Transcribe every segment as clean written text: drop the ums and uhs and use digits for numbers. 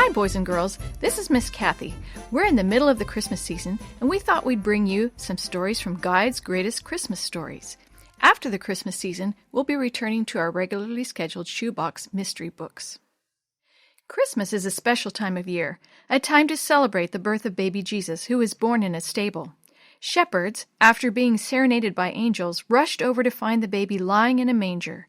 Hi, boys and girls. This is Miss Kathy. We're in the middle of the Christmas season, and we thought we'd bring you some stories from Guide's Greatest Christmas Stories. After the Christmas season, we'll be returning to our regularly scheduled shoebox mystery books. Christmas is a special time of year, a time to celebrate the birth of baby Jesus, who was born in a stable. Shepherds, after being serenaded by angels, rushed over to find the baby lying in a manger.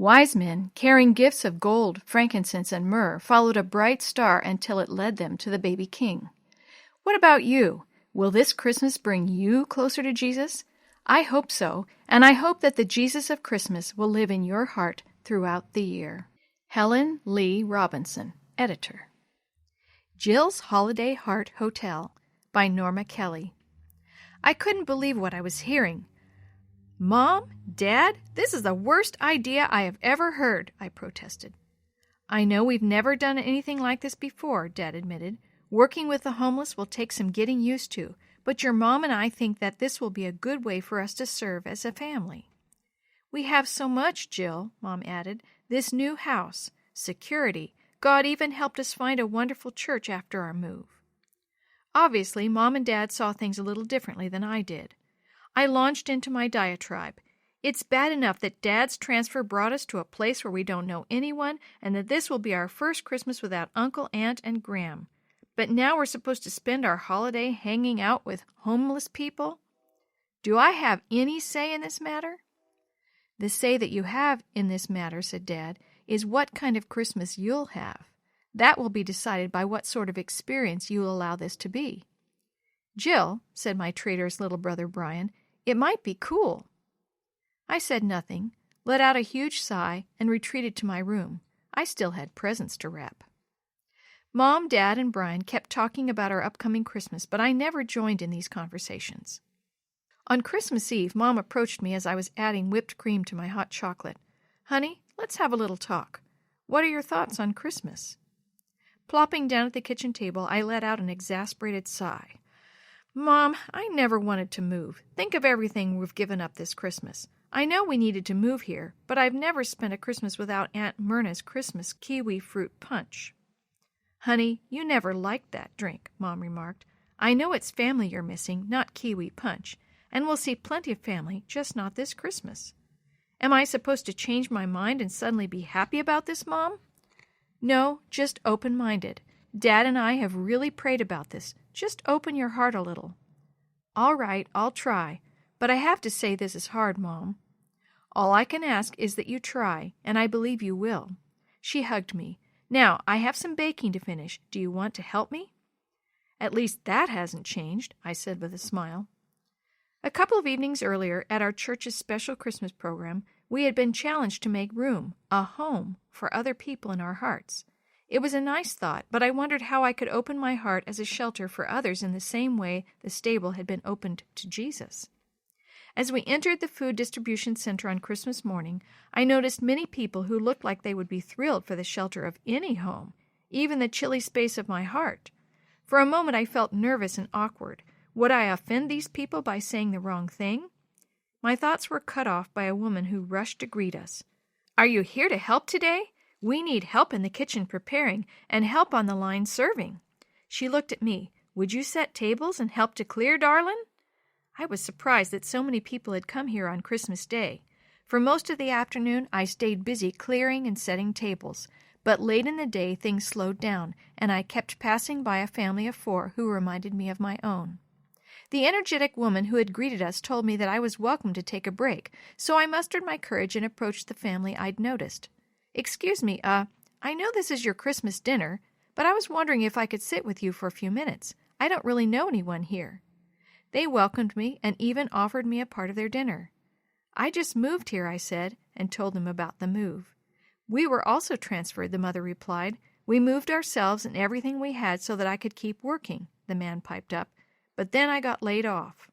Wise men, carrying gifts of gold, frankincense, and myrrh, followed a bright star until it led them to the baby king. What about you? Will this Christmas bring you closer to Jesus? I hope so, and I hope that the Jesus of Christmas will live in your heart throughout the year. Helen Lee Robinson, Editor. Jill's Holiday Heart Hotel by Norma Kelly. I couldn't believe what I was hearing. "Mom, Dad, this is the worst idea I have ever heard," I protested. "I know we've never done anything like this before," Dad admitted. "Working with the homeless will take some getting used to, but your mom and I think that this will be a good way for us to serve as a family." "We have so much, Jill," Mom added. "This new house, security. God even helped us find a wonderful church after our move." Obviously, Mom and Dad saw things a little differently than I did. I launched into my diatribe. It's bad enough that Dad's transfer brought us to a place where we don't know anyone, and that this will be our first Christmas without Uncle, Aunt, and Graham. But now we're supposed to spend our holiday hanging out with homeless people? Do I have any say in this matter? "The say that you have in this matter," said Dad, "is what kind of Christmas you'll have. That will be decided by what sort of experience you'll allow this to be." "Jill," said my traitorous little brother Brian, "it might be cool." I said nothing, let out a huge sigh, and retreated to my room. I still had presents to wrap. Mom, Dad, and Brian kept talking about our upcoming Christmas, but I never joined in these conversations. On Christmas Eve, Mom approached me as I was adding whipped cream to my hot chocolate. "Honey, let's have a little talk. What are your thoughts on Christmas?" Plopping down at the kitchen table, I let out an exasperated sigh. "Mom, I never wanted to move. Think of everything we've given up this Christmas. I know we needed to move here, but I've never spent a Christmas without Aunt Myrna's Christmas kiwi fruit punch." "Honey, you never liked that drink," Mom remarked. "I know it's family you're missing, not kiwi punch, and we'll see plenty of family, just not this Christmas." "Am I supposed to change my mind and suddenly be happy about this, Mom?" "No, just open-minded. Dad and I have really prayed about this. Just open your heart a little." "All right, I'll try. But I have to say this is hard, Mom." "All I can ask is that you try, and I believe you will." She hugged me. "Now, I have some baking to finish. Do you want to help me?" "At least that hasn't changed," I said with a smile. A couple of evenings earlier, at our church's special Christmas program, we had been challenged to make room, a home, for other people in our hearts. It was a nice thought, but I wondered how I could open my heart as a shelter for others in the same way the stable had been opened to Jesus. As we entered the food distribution center on Christmas morning, I noticed many people who looked like they would be thrilled for the shelter of any home, even the chilly space of my heart. For a moment I felt nervous and awkward. Would I offend these people by saying the wrong thing? My thoughts were cut off by a woman who rushed to greet us. "Are you here to help today? We need help in the kitchen preparing and help on the line serving." She looked at me. "Would you set tables and help to clear, darlin'?" I was surprised that so many people had come here on Christmas Day. For most of the afternoon, I stayed busy clearing and setting tables. But late in the day, things slowed down, and I kept passing by a family of 4 who reminded me of my own. The energetic woman who had greeted us told me that I was welcome to take a break, so I mustered my courage and approached the family I'd noticed. "Excuse me, I know this is your Christmas dinner, but I was wondering if I could sit with you for a few minutes. I don't really know anyone here." They welcomed me and even offered me a part of their dinner. "I just moved here," I said, and told them about the move. "We were also transferred," the mother replied. "We moved ourselves and everything we had so that I could keep working," the man piped up. "But then I got laid off."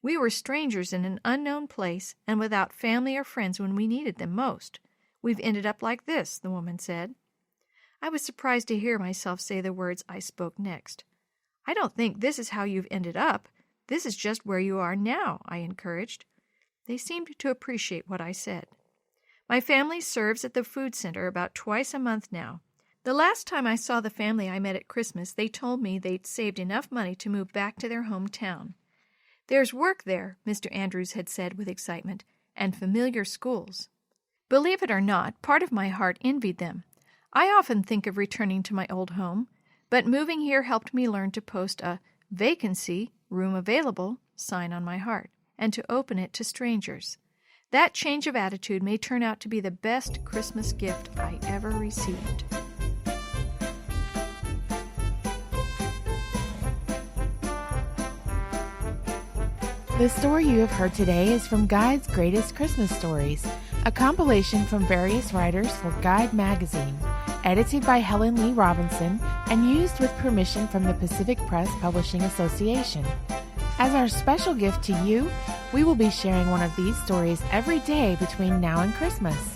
"We were strangers in an unknown place and without family or friends when we needed them most. We've ended up like this," the woman said. I was surprised to hear myself say the words I spoke next. "I don't think this is how you've ended up. This is just where you are now," I encouraged. They seemed to appreciate what I said. "My family serves at the food center about twice a month now. The last time I saw the family I met at Christmas, they told me they'd saved enough money to move back to their hometown. There's work there, Mr. Andrews had said with excitement, and familiar schools. Believe it or not, part of my heart envied them. I often think of returning to my old home, but moving here helped me learn to post a vacancy, room available sign on my heart, and to open it to strangers. That change of attitude may turn out to be the best Christmas gift I ever received. The story you have heard today is from Guide's Greatest Christmas Stories, a compilation from various writers for Guide magazine, edited by Helen Lee Robinson and used with permission from the Pacific Press Publishing Association. As our special gift to you, we will be sharing one of these stories every day between now and Christmas.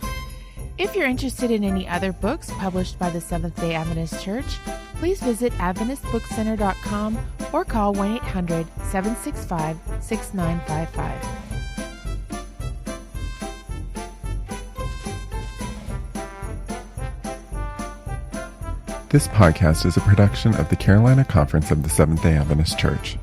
If you're interested in any other books published by the Seventh-day Adventist Church, please visit AdventistBookCenter.com or call 1-800-765-6955. This podcast is a production of the Carolina Conference of the Seventh-day Adventist Church.